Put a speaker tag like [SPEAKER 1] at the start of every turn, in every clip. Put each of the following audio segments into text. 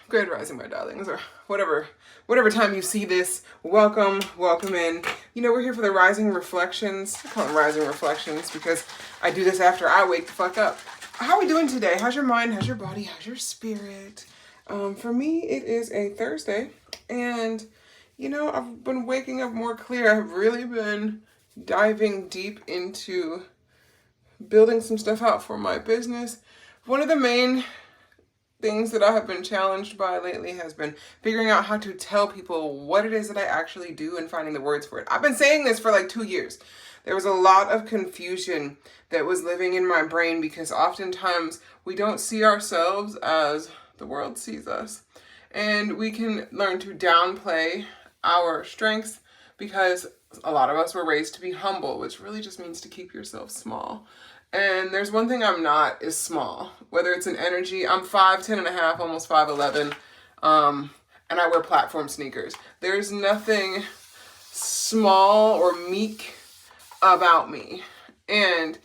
[SPEAKER 1] Good rising, my darlings, or whatever time you see this. Welcome in. You know, we're here for the rising reflections. I call them rising reflections because I do this after I wake the fuck up. How are we doing today? How's your mind? How's your body? How's your spirit? For me, it is a Thursday, and you know, I've been waking up more clear. I've really been diving deep into building some stuff out for my business. One of the main things that I have been challenged by lately has been figuring out how to tell people what it is that I actually do and finding the words for it. I've been saying this for like 2 years. There was a lot of confusion that was living in my brain because oftentimes we don't see ourselves as the world sees us. And we can learn to downplay our strengths because a lot of us were raised to be humble, which really just means to keep yourself small. And there's one thing I'm not is small. Whether it's an energy, I'm 5'10" and a half, almost 5'11", and I wear platform sneakers. There's nothing small or meek about me. And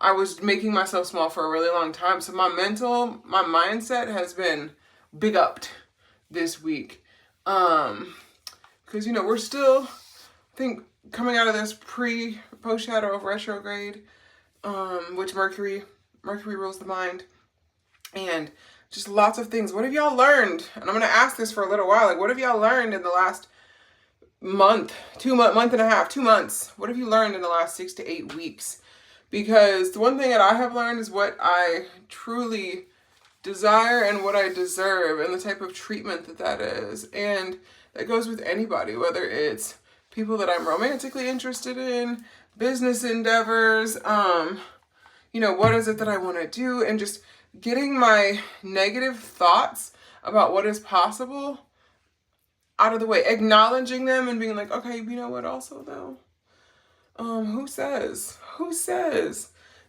[SPEAKER 1] I was making myself small for a really long time. So my mindset has been big upped this week. Because, you know, we're still, I think, coming out of this post shadow of retrograde, which Mercury rules the mind, and just lots of things. What have y'all learned? And I'm going to ask this for a little while. Like, what have y'all learned in the last month and a half, 2 months? What have you learned in the last 6 to 8 weeks? Because the one thing that I have learned is what I truly desire and what I deserve and the type of treatment that is. And that goes with anybody, whether it's people that I'm romantically interested in, business endeavors, you know, what is it that I want to do, and just getting my negative thoughts about what is possible out of the way, acknowledging them and being like, okay, you know what, also though, who says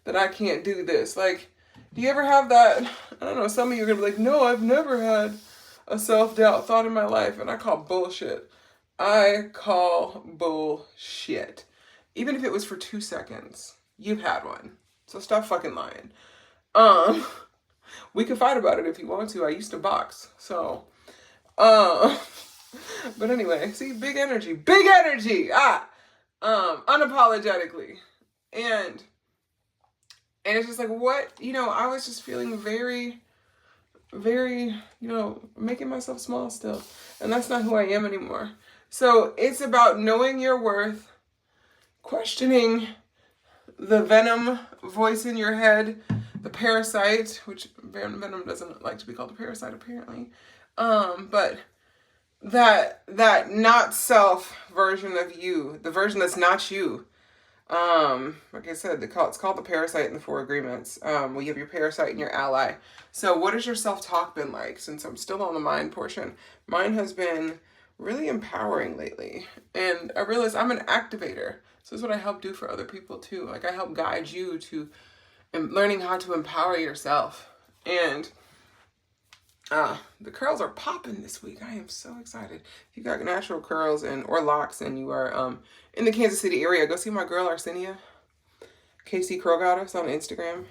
[SPEAKER 1] that I can't do this? Like, do you ever have that? I don't know, some of you are gonna be like, no, I've never had a self-doubt thought in my life, and I call bullshit. Even if it was for 2 seconds, you've had one. So stop fucking lying. We can fight about it if you want to. I used to box. So, but anyway, see, big energy, unapologetically. And it's just like, what, you know, I was just feeling very, you know, making myself small still. And that's not who I am anymore. So it's about knowing your worth, questioning the venom voice in your head, the parasite, which venom doesn't like to be called a parasite apparently, but that not self version of you, the version that's not you. Like I said, it's called the parasite in the 4 agreements. We have your parasite and your ally. So what has your self-talk been like? Since I'm still on the mind portion, mine has been really empowering lately. And I realized I'm an activator. So this is what I help do for other people too. Like, I help guide you to learning how to empower yourself. And the curls are popping this week. I am so excited. If you got natural curls or locks and you are in the Kansas City area, go see my girl Arsenio, KC Curl Goddess on Instagram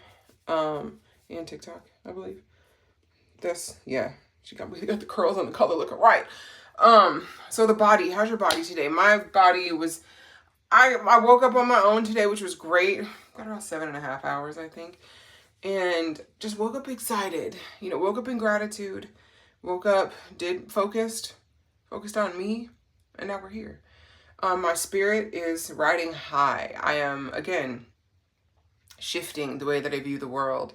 [SPEAKER 1] and TikTok, I believe. She got the curls and the color looking right. So the body, how's your body today? My body was, I woke up on my own today, which was great. Got around 7.5 hours, I think. And just woke up excited, you know, woke up in gratitude, focused on me, and now we're here. My spirit is riding high. I am, again, shifting the way that I view the world.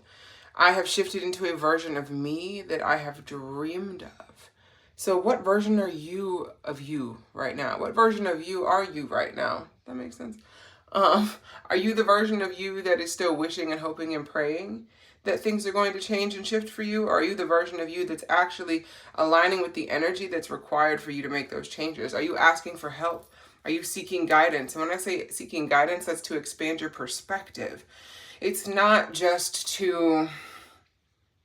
[SPEAKER 1] I have shifted into a version of me that I have dreamed of. So what version are you of you right now? What version of you are you right now? That makes sense. Are you the version of you that is still wishing and hoping and praying that things are going to change and shift for you? Or are you the version of you that's actually aligning with the energy that's required for you to make those changes? Are you asking for help? Are you seeking guidance? And when I say seeking guidance, that's to expand your perspective. It's not just to,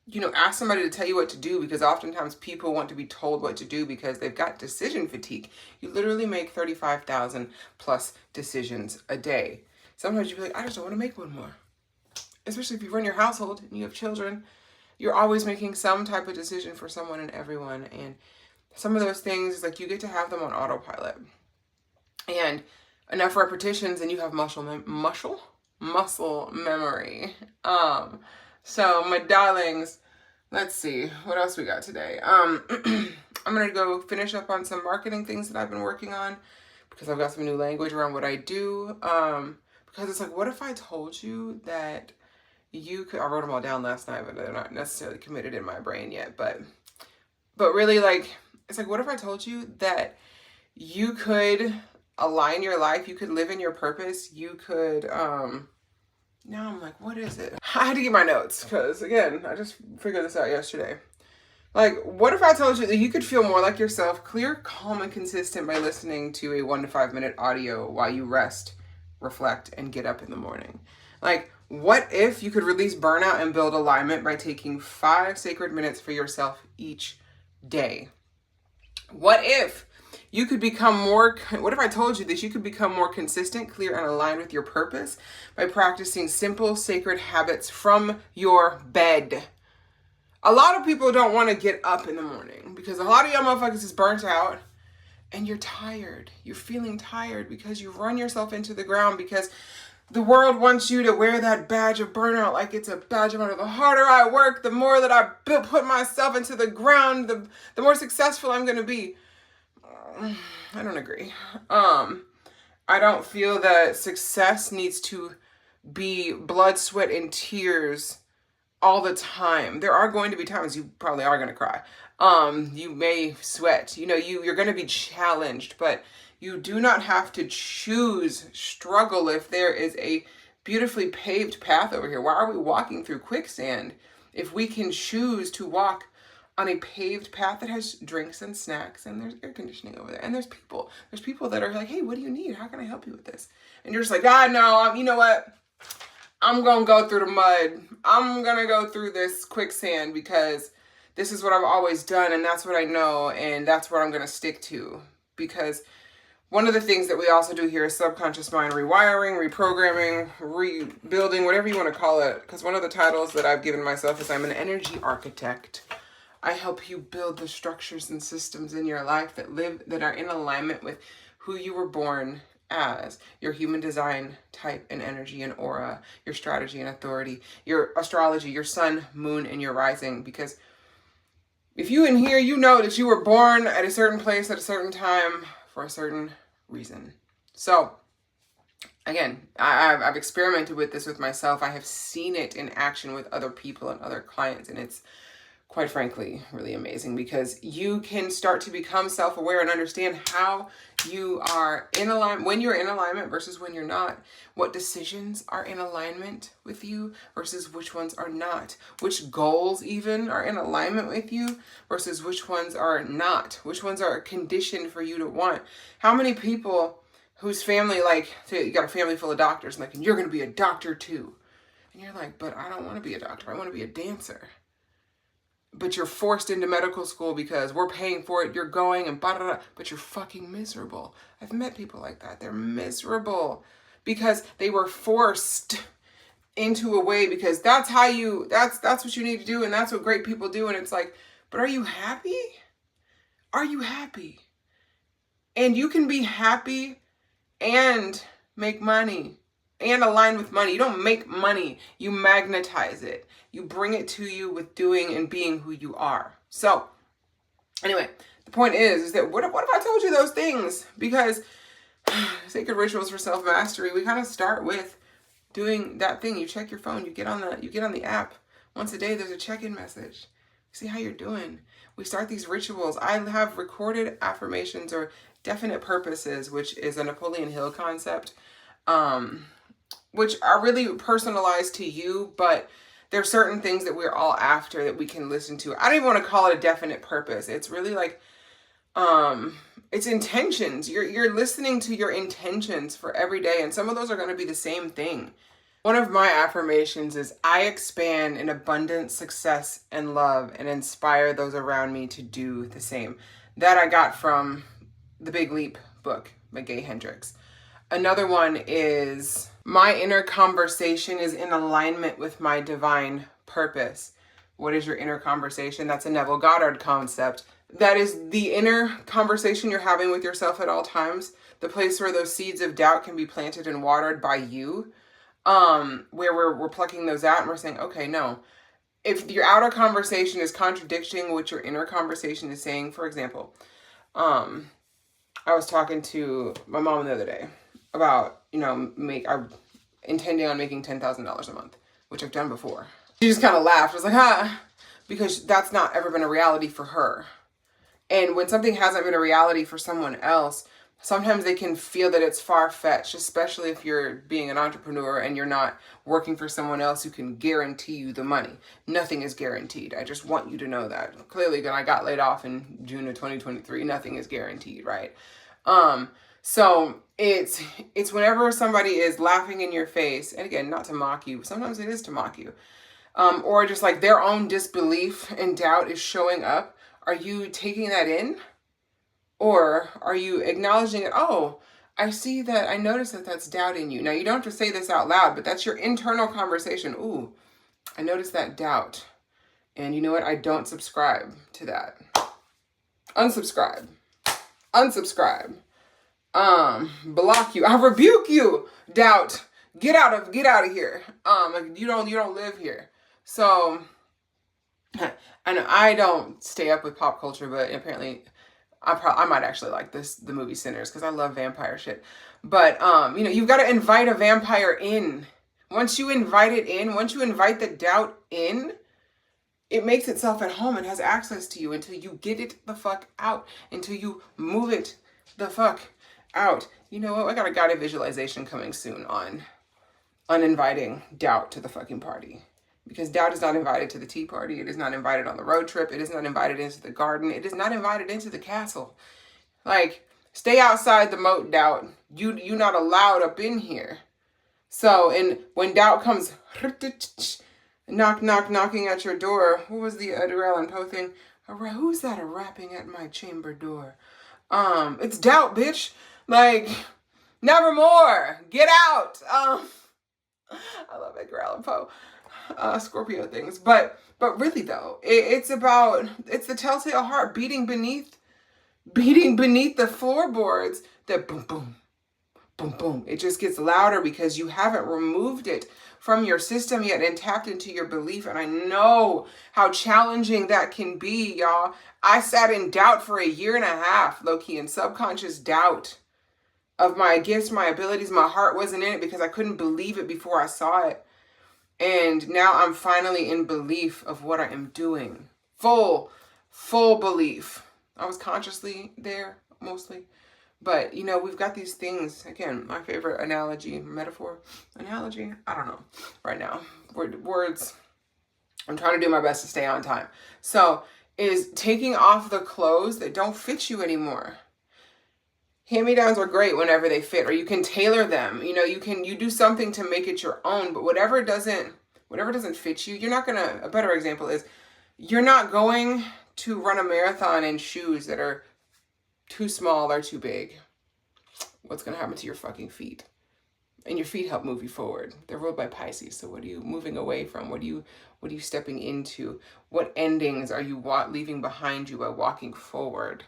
[SPEAKER 1] you know, ask somebody to tell you what to do, because oftentimes people want to be told what to do because they've got decision fatigue. You literally make 35,000 plus decisions a day. Sometimes you'll be like, I just don't want to make one more. Especially if you run your household and you have children You're always making some type of decision for someone and everyone. And some of those things, like, you get to have them on autopilot. And enough repetitions and you have muscle memory. So my darlings, let's see what else we got today. I'm gonna go finish up on some marketing things that I've been working on because I've got some new language around what I do. Because it's like, what if I told you that you could, I wrote them all down last night, but they're not necessarily committed in my brain yet, but really, like, it's like, what if I told you that you could align your life, you could live in your purpose, you could, now I'm like, what is it? I had to get my notes, because again, I just figured this out yesterday. Like, what if I told you that you could feel more like yourself, clear, calm, and consistent by listening to a 1 to 5 minute audio while you rest, reflect, and get up in the morning? Like, what if you could release burnout and build alignment by taking 5 sacred minutes for yourself each day? What if you could become more, what if I told you that you could become more consistent, clear, and aligned with your purpose by practicing simple, sacred habits from your bed? A lot of people don't want to get up in the morning because a lot of y'all motherfuckers is burnt out and you're tired. You're feeling tired because you've run yourself into the ground because the world wants you to wear that badge of burnout like it's a badge of honor. The harder I work, the more that I put myself into the ground, the more successful I'm going to be. I don't agree. I don't feel that success needs to be blood, sweat, and tears all the time. There are going to be times you probably are going to cry. You may sweat. You know, you're going to be challenged, but you do not have to choose struggle if there is a beautifully paved path over here. Why are we walking through quicksand if we can choose to walk on a paved path that has drinks and snacks and there's air conditioning over there and there's people that are like, hey, what do you need? How can I help you with this? And you're just like, no, you know what? I'm going to go through the mud. I'm going to go through this quicksand because this is what I've always done and that's what I know and that's what I'm going to stick to. Because one of the things that we also do here is subconscious mind rewiring, reprogramming, rebuilding, whatever you want to call it. Because one of the titles that I've given myself is I'm an energy architect. I help you build the structures and systems in your life that are in alignment with who you were born as, your human design type and energy and aura, your strategy and authority, your astrology, your sun, moon, and your rising. Because if you in here, you know that you were born at a certain place at a certain time for a certain reason. So again, I've experimented with this with myself. I have seen it in action with other people and other clients, and it's quite frankly really amazing because you can start to become self-aware and understand how you are in alignment, when you're in alignment versus when you're not, what decisions are in alignment with you versus which ones are not, which goals even are in alignment with you versus which ones are not, which ones are conditioned for you to want. How many people whose family, like, say you got a family full of doctors, like, and you're going to be a doctor too. And you're like, but I don't want to be a doctor. I want to be a dancer. But you're forced into medical school because we're paying for it, you're going and blah, but you're fucking miserable. I've met people like that. They're miserable because they were forced into a way because that's what you need to do and that's what great people do. And it's like, but are you happy? Are you happy? And you can be happy and make money and align with money. You don't make money, you magnetize it. You bring it to you with doing and being who you are. So anyway, the point is that what if I told you those things? Because sacred rituals for self-mastery, we kind of start with doing that thing. You check your phone, you get on the app. Once a day, there's a check-in message. See how you're doing. We start these rituals. I have recorded affirmations or definite purposes, which is a Napoleon Hill concept, which are really personalized to you, but there are certain things that we're all after that we can listen to. I don't even want to call it a definite purpose. It's really like, it's intentions. You're listening to your intentions for every day, and some of those are going to be the same thing. One of my affirmations is I expand in abundance, success, and love, and inspire those around me to do the same. That I got from The Big Leap book by Gay Hendricks. Another one is my inner conversation is in alignment with my divine purpose What is your inner conversation? That's a Neville Goddard concept. That is the inner conversation you're having with yourself at all times. The place where those seeds of doubt can be planted and watered by you. Where we're plucking those out and we're saying, okay, no. If your outer conversation is contradicting what your inner conversation is saying, for example, I was talking to my mom the other day about, I'm intending on making $10,000 a month, which I've done before. She just kind of laughed. I was like, because that's not ever been a reality for her. And when something hasn't been a reality for someone else, sometimes they can feel that it's far-fetched, especially if you're being an entrepreneur and you're not working for someone else who can guarantee you the money. Nothing is guaranteed. I just want you to know that. Clearly, when I got laid off in June of 2023, nothing is guaranteed, right? So it's whenever somebody is laughing in your face, and again, not to mock you, sometimes it is to mock you, or just like their own disbelief and doubt is showing up. Are you taking that in? Or are you acknowledging it? Oh, I see that. I notice that that's doubt in you. Now, you don't have to say this out loud, but that's your internal conversation. Ooh, I noticed that doubt. And you know what? I don't subscribe to that. Unsubscribe. Unsubscribe. Block you. I rebuke you. Doubt. Get out of here. You don't live here. So, and I don't stay up with pop culture, but apparently I might actually like the movie Sinners because I love vampire shit. But, you've got to invite a vampire in. Once you invite it in, once you invite the doubt in, it makes itself at home and has access to you until you get it the fuck out, until you move it the fuck out. You know what? I got a guided visualization coming soon on uninviting doubt to the fucking party. Because doubt is not invited to the tea party. It is not invited on the road trip. It is not invited into the garden. It is not invited into the castle. Like, stay outside the moat, doubt. You're not allowed up in here. So, and when doubt comes, knocking at your door. What was the Edgar Allan Poe thing? Who's that rapping at my chamber door? It's doubt, bitch. Like, nevermore. Get out. I love Edgar Allan Poe. Scorpio things, but really though, it's the telltale heart beating beneath the floorboards. That boom, boom, boom, boom. It just gets louder because you haven't removed it from your system yet and tapped into your belief. And I know how challenging that can be, y'all. I sat in doubt for 1.5 years, low-key, in subconscious doubt of my gifts, my abilities. My heart wasn't in it because I couldn't believe it before I saw it. And now I'm finally in belief of what I am doing. Full belief. I was consciously there, mostly. But, we've got these things. Again, my favorite analogy, metaphor, analogy, I don't know right now. Words. I'm trying to do my best to stay on time. So, is taking off the clothes that don't fit you anymore. Hand-me-downs are great whenever they fit, or you can tailor them. You do something to make it your own, but whatever doesn't fit you, you're not gonna, a better example is, you're not going to run a marathon in shoes that are too small or too big. What's gonna happen to your fucking feet? And your feet help move you forward. They're ruled by Pisces, so what are you moving away from? What are you stepping into? What endings are you leaving behind you by walking forward?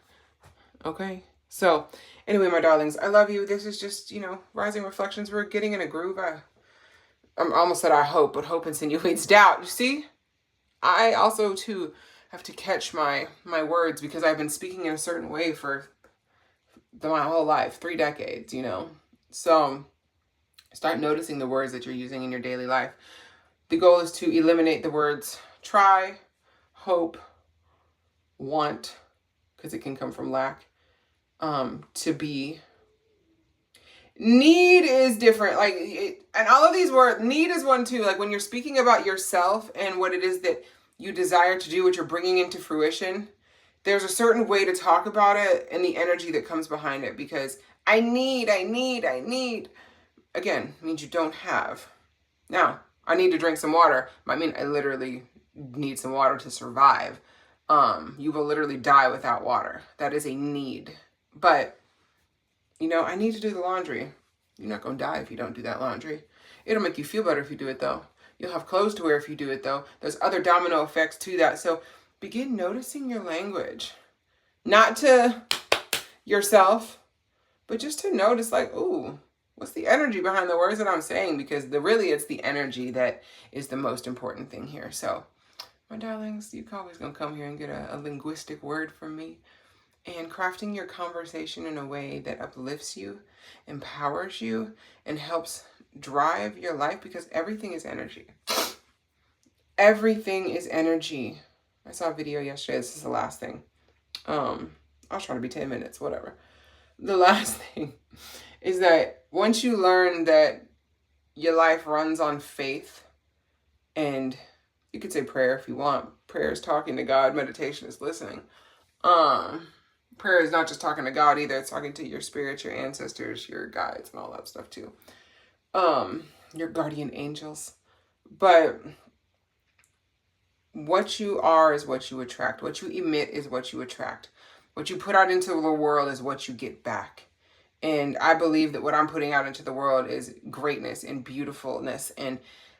[SPEAKER 1] Okay? So, anyway, my darlings, I love you. This is just, Rising Reflections. We're getting in a groove. I'm almost said I hope, but hope insinuates doubt. You see? I also, too, have to catch my words because I've been speaking in a certain way for my whole life, 3 decades, So, start noticing the words that you're using in your daily life. The goal is to eliminate the words try, hope, want, because it can come from lack. To be. Need is different. And all of these words, need is one too. Like when you're speaking about yourself and what it is that you desire to do, what you're bringing into fruition, there's a certain way to talk about it and the energy that comes behind it, because I need, again, means you don't have. Now, I need to drink some water. I mean, I literally need some water to survive. You will literally die without water. That is a need. But, I need to do the laundry. You're not going to die if you don't do that laundry. It'll make you feel better if you do it, though. You'll have clothes to wear if you do it, though. There's other domino effects to that. So begin noticing your language. Not to yourself, but just to notice, like, ooh, what's the energy behind the words that I'm saying? Because really it's the energy that is the most important thing here. So, my darlings, you're always going to come here and get a linguistic word from me. And crafting your conversation in a way that uplifts you, empowers you, and helps drive your life, because everything is energy. Everything is energy. I saw a video yesterday. This is the last thing. I was trying to be 10 minutes, whatever. The last thing is that once you learn that your life runs on faith, and you could say prayer if you want. Prayer is talking to God. Meditation is listening. Prayer is not just talking to God either. It's talking to your spirit, your ancestors, your guides, and all that stuff too. Your guardian angels. But what you are is what you attract. What you emit is what you attract. What you put out into the world is what you get back. And I believe that what I'm putting out into the world is greatness and beautifulness and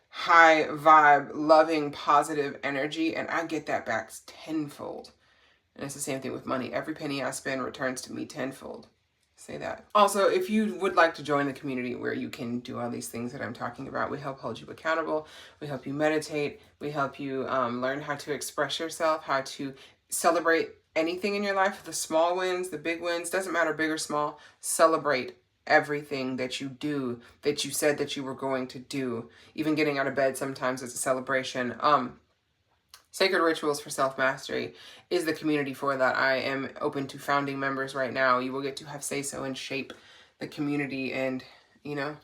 [SPEAKER 1] high vibe, loving, positive energy. And I get that back tenfold. And it's the same thing with money. Every penny I spend returns to me tenfold. Say that. Also, if you would like to join the community where you can do all these things that I'm talking about, we help hold you accountable. We help you meditate. We help you learn how to express yourself, how to celebrate anything in your life, the small wins, the big wins, doesn't matter big or small. Celebrate everything that you do, that you said that you were going to do. Even getting out of bed sometimes is a celebration. Sacred Rituals for Self-Mastery is the community for that. I am open to founding members right now. You will get to have say-so and shape the community, and, you know,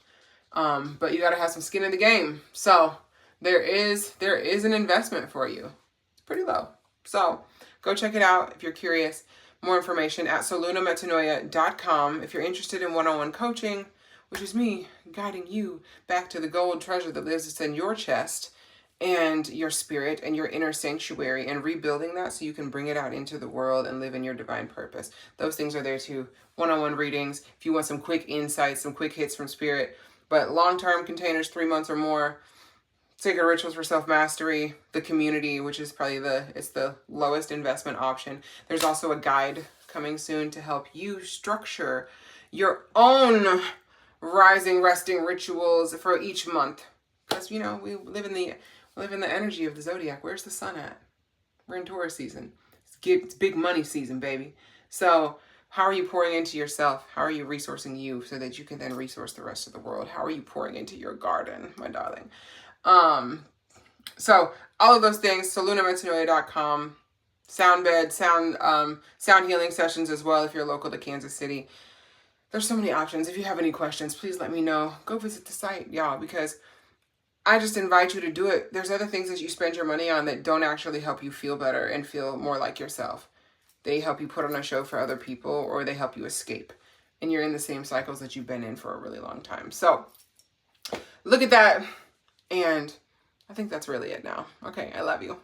[SPEAKER 1] but you got to have some skin in the game. So there is an investment for you. It's pretty low. So go check it out if you're curious. More information at solunametanoia.com. If you're interested in one-on-one coaching, which is me guiding you back to the gold treasure that lives in your chest, and your spirit and your inner sanctuary, and rebuilding that so you can bring it out into the world and live in your divine purpose. Those things are there too. One-on-one readings, if you want some quick insights, some quick hits from spirit, but long-term containers, 3 months or more. Sacred Rituals for Self-Mastery, the community, which is probably it's the lowest investment option. There's also a guide coming soon to help you structure your own rising, resting rituals for each month. Because, you know, we live in the energy of the zodiac. Where's the sun at? We're in Taurus season. It's big money season, baby. So how are you pouring into yourself? How are you resourcing you so that you can then resource the rest of the world? How are you pouring into your garden, my darling? So all of those things, solunametanoia.com, sound bed, sound healing sessions as well if you're local to Kansas City. There's so many options. If you have any questions, please let me know. Go visit the site, y'all, because I just invite you to do it. There's other things that you spend your money on that don't actually help you feel better and feel more like yourself. They help you put on a show for other people, or they help you escape. And you're in the same cycles that you've been in for a really long time. So look at that. And I think that's really it now. Okay, I love you.